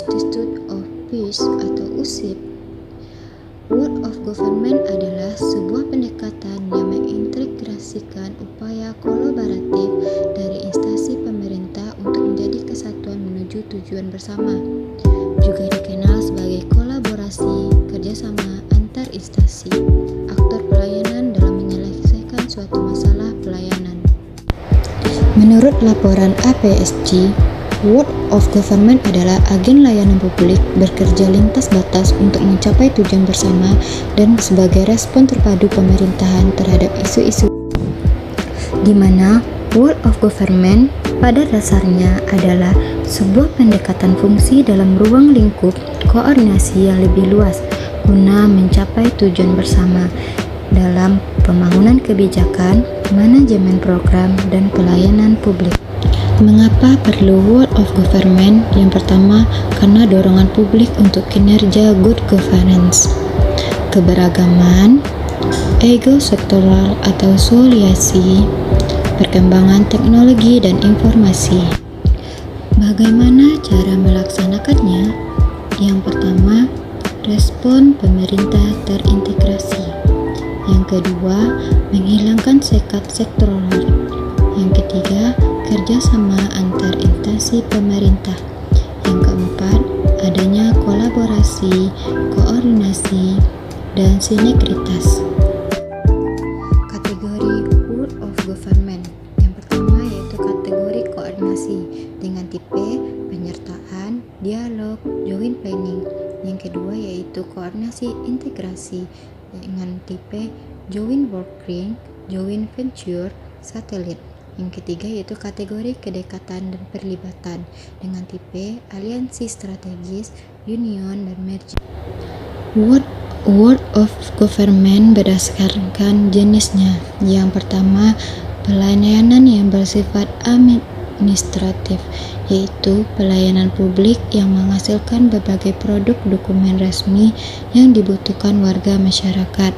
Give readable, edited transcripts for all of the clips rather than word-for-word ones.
Institute of Peace atau USIP. World of Government adalah sebuah pendekatan yang mengintegrasikan upaya kolaboratif dari instansi pemerintah untuk menjadi kesatuan menuju tujuan bersama. Juga dikenal sebagai kolaborasi kerjasama antar instansi, aktor pelayanan dalam menyelesaikan suatu masalah pelayanan. Menurut laporan APSG, World of Government adalah agen layanan publik bekerja lintas batas untuk mencapai tujuan bersama dan sebagai respon terpadu pemerintahan terhadap isu-isu di mana World of Government pada dasarnya adalah sebuah pendekatan fungsi dalam ruang lingkup koordinasi yang lebih luas guna mencapai tujuan bersama dalam pembangunan kebijakan, manajemen program, dan pelayanan publik. Mengapa perlu World of Government? Yang pertama, karena dorongan publik untuk kinerja good governance, keberagaman, ego sektoral atau sosialisasi, perkembangan teknologi dan informasi. Bagaimana cara melaksanakannya? Yang pertama, respon pemerintah terintegrasi. Yang kedua, menghilangkan sekat sektoral. Yang ketiga, kerjasama antar instansi pemerintah. Yang keempat, adanya kolaborasi, koordinasi, dan sinergitas. Kategori World of Government. Yang pertama yaitu kategori koordinasi dengan tipe penyertaan, dialog, joint planning. Yang kedua yaitu koordinasi integrasi dengan tipe joint working, joint venture, satelit. Yang ketiga yaitu kategori kedekatan dan perlibatan dengan tipe aliansi strategis, union, dan merger. World of Government berdasarkan jenisnya. Yang pertama, pelayanan yang bersifat administratif, yaitu pelayanan publik yang menghasilkan berbagai produk dokumen resmi yang dibutuhkan warga masyarakat.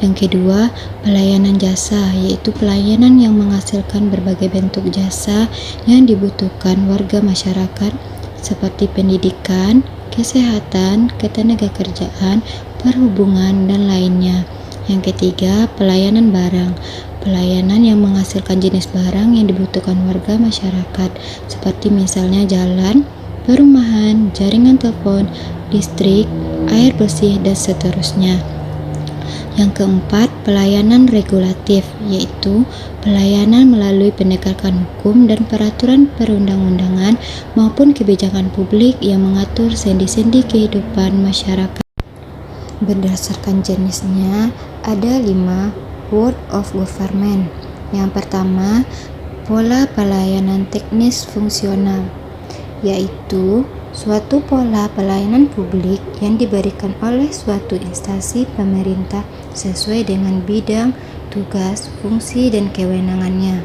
Yang kedua, pelayanan jasa, yaitu pelayanan yang menghasilkan berbagai bentuk jasa yang dibutuhkan warga masyarakat seperti pendidikan, kesehatan, ketenagakerjaan, perhubungan, dan lainnya. Yang ketiga, pelayanan barang, pelayanan yang menghasilkan jenis barang yang dibutuhkan warga masyarakat seperti misalnya jalan, perumahan, jaringan telepon, listrik, air bersih, dan seterusnya. Yang keempat, pelayanan regulatif, yaitu pelayanan melalui penegakan hukum dan peraturan perundang-undangan maupun kebijakan publik yang mengatur sendi-sendi kehidupan masyarakat. Berdasarkan jenisnya, ada 5 World of Government. Yang pertama, pola pelayanan teknis fungsional, yaitu suatu pola pelayanan publik yang diberikan oleh suatu instansi pemerintah sesuai dengan bidang, tugas, fungsi, dan kewenangannya.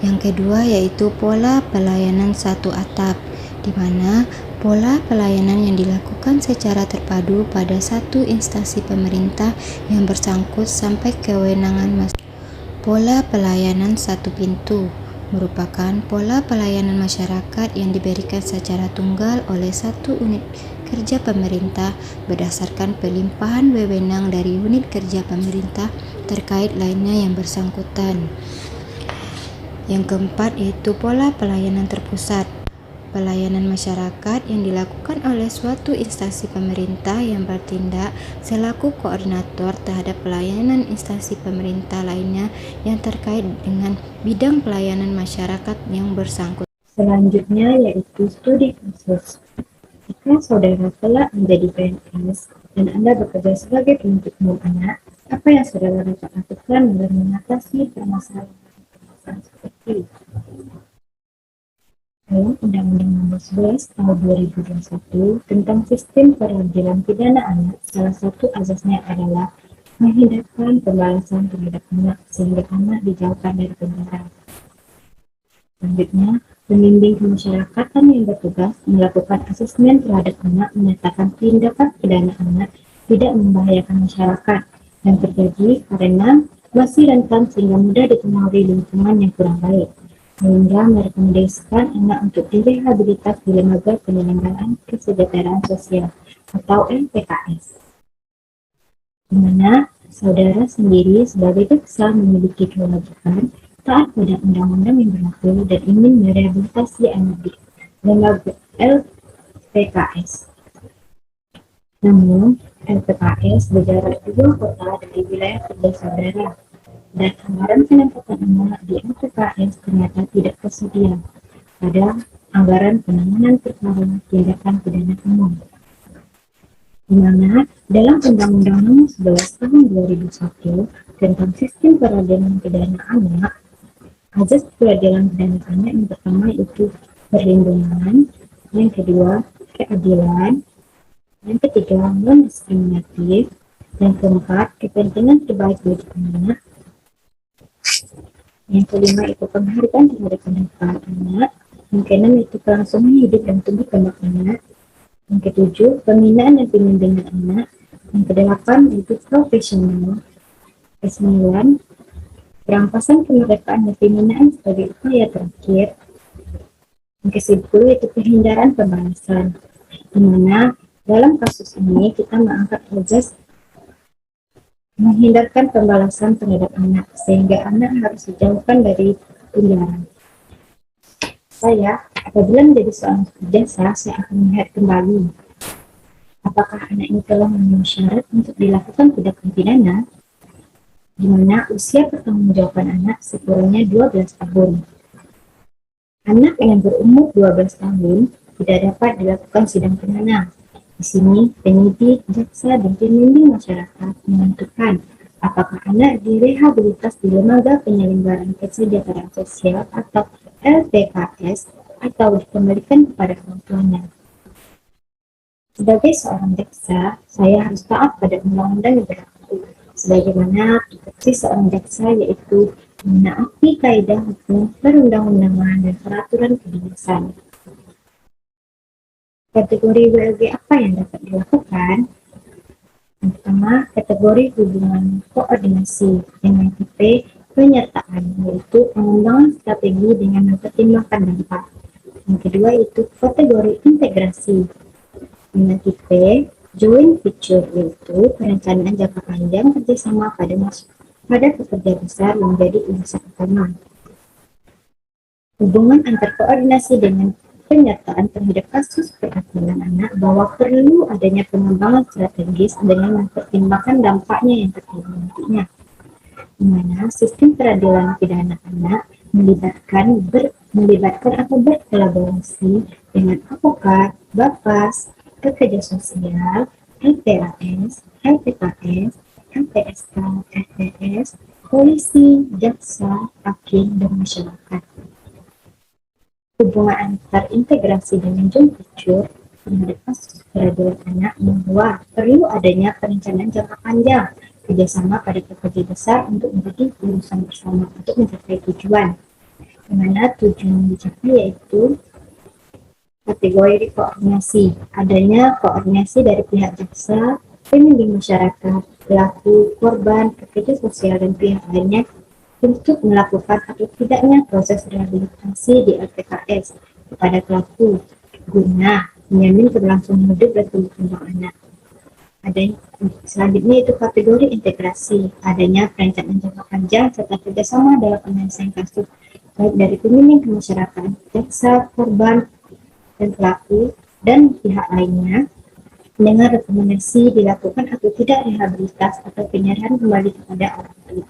Yang kedua yaitu pola pelayanan satu atap, di mana pola pelayanan yang dilakukan secara terpadu pada satu instansi pemerintah yang bersangkut sampai kewenangan masing-masing. Pola pelayanan satu pintu merupakan pola pelayanan masyarakat yang diberikan secara tunggal oleh satu unit kerja pemerintah berdasarkan pelimpahan wewenang dari unit kerja pemerintah terkait lainnya yang bersangkutan. Yang keempat yaitu pola pelayanan terpusat, pelayanan masyarakat yang dilakukan oleh suatu instansi pemerintah yang bertindak selaku koordinator terhadap pelayanan instansi pemerintah lainnya yang terkait dengan bidang pelayanan masyarakat yang bersangkutan. Selanjutnya yaitu studi kasus. Jika saudara telah menjadi PNS dan Anda bekerja sebagai penuntut umum anak, apa yang saudara dapat lakukan dalam mengatasi permasalahan seperti itu? Dalam Undang-Undang Nomor 11 Tahun 2021 tentang Sistem Peradilan Pidana Anak, salah satu azasnya adalah menghindarkan pembalasan terhadap anak sehingga anak dijauhkan dari penjara. Selanjutnya, pembimbing kemasyarakatan yang bertugas melakukan asesmen terhadap anak menyatakan tindakan pidana anak tidak membahayakan masyarakat dan terjadi karena masih rentan sehingga mudah dipengaruhi lingkungan yang kurang baik. sehingga merekomendasikan anak untuk direhabilitas di Lembaga Penyelenggaraan Kesejahteraan Sosial atau LPKS, di mana saudara sendiri sebagai jaksa memiliki kewajiban taat pada undang-undang yang berlaku dan ingin merehabilitasi anak di lembaga LPKS. Namun, LPKS berjarak 2 kota dari wilayah kerja saudara, dan anggaran penempatan anak di LPKS ternyata tidak tersedia pada anggaran penanganan perkara tindakan pidana umum, di mana dalam Undang-Undang Nomor 11 Tahun 2001 tentang Sistem Peradilan Pidana Anak, azas peradilan pidana anak yang pertama itu perlindungan, yang kedua keadilan, yang ketiga non-diskriminatif, yang keempat kepentingan terbaik bagi anak, yang kelima itu penghargaan terhadap pendapat anak, yang keenam itu kelangsungan hidup dan tumbuh kembang anak, yang ketujuh pembinaan dan pembimbingan anak, yang kedelapan itu profesional, kesembilan perampasan kemerdekaan dan pembinaan sebagai upaya terakhir, yang ke-10 itu penghindaran pembalasan, di mana dalam kasus ini kita mengangkat azas menghindarkan pembalasan terhadap anak, sehingga anak harus dijauhkan dari penjara. Saya, apabila menjadi seorang jaksa, saya akan melihat kembali apakah anak ini telah memenuhi syarat untuk dilakukan tindakan pidana, di mana usia pertanggungjawaban anak sekurangnya 12 tahun. Anak yang berumur 12 tahun tidak dapat dilakukan sidang pidana. Di sini, penyidik, jaksa, dan pembimbing masyarakat menentukan apakah anak direhabilitas di Lembaga Penyelenggaraan Kesejahteraan Sosial atau LPKS atau dikembalikan kepada orang tuanya. Sebagai seorang jaksa, saya harus taat pada undang-undang yang berlaku, sebagaimana tupoksi seorang jaksa yaitu menaati kaidah hukum, perundang-undangan, dan peraturan kedinasan. Kategori WLG apa yang dapat dilakukan? Yang pertama, kategori hubungan koordinasi dengan tipe penyertaan, yaitu pengembangan strategi dengan mempertimbangkan dampak. Yang kedua itu kategori integrasi dengan tipe joint venture, yaitu perencanaan jangka panjang kerjasama pada pekerja besar menjadi urusan utama. Hubungan antar koordinasi dengan penyertaan terhadap kasus peradilan anak bahwa perlu adanya pengembangan strategis dengan mempertimbangkan dampaknya yang terjadi nantinya, di mana sistem peradilan pidana anak melibatkan atau berkolaborasi dengan advokat, Bapas, pekerja sosial, LPAS, LPKS, LPSK, FPS, polisi, jaksa, hakim, dan masyarakat. Hubungan antar integrasi dengan joint venture terhadap kasus peradilan anak bahwa perlu adanya perencanaan jangka panjang kerjasama pada pekerja besar untuk menjadi urusan bersama untuk mencapai tujuan, di mana tujuan dicapai yaitu kategori koordinasi, adanya koordinasi dari pihak jaksa, pembimbing masyarakat, pelaku, korban, pekerja sosial, dan pihak lainnya untuk melakukan atau tidaknya proses rehabilitasi di LPKS kepada pelaku guna menjamin keberlangsungan hidup dan tumbuh kembang anak. Selanjutnya itu kategori integrasi, adanya perencanaan jangka panjang serta kerjasama dalam penyelesaian kasus baik dari pembimbing ke masyarakat, jaksa, korban, dan pelaku, dan pihak lainnya dengan rekomendasi dilakukan atau tidak rehabilitas atau penyerahan kembali kepada orang tua.